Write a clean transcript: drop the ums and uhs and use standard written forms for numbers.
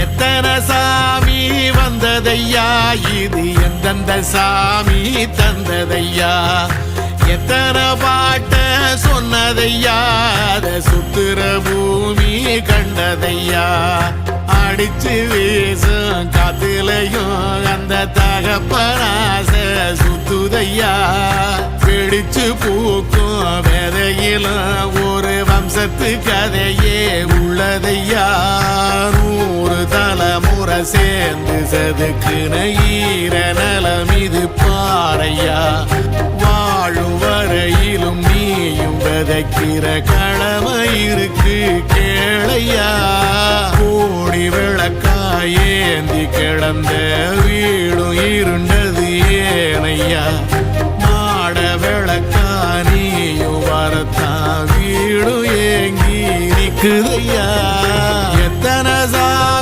எத்தனை சாமி வந்ததையா, இது எந்தெந்த சாமி தந்ததையா, எத்தனை பாட்ட சொன்னதையா, அத சுத்துற பூமி கண்டதையா, அடிச்சு வீசும் காத்துலையும் அந்த தகப்பனாச சுத்துதையா, பிடிச்சு பூக்கும் வேதையிலும் ஒரு வம்சத்து கதையே உள்ளதையா, 100 தலைமுறை சேர்ந்து செதுக்குன ஈர நலம் இது பாறையா, வாழும் வரையிலும் நீயும் விதைக்கிற கடமை இருக்கு கேளையா, கோடி விளக்காயேந்தி கிடந்த வீடும் இருண்டது ஏனையா, மாட விளக்கா நீயும் வரத்தான் வீடும் ஏங்கி நிக்குதையா, எத்தனை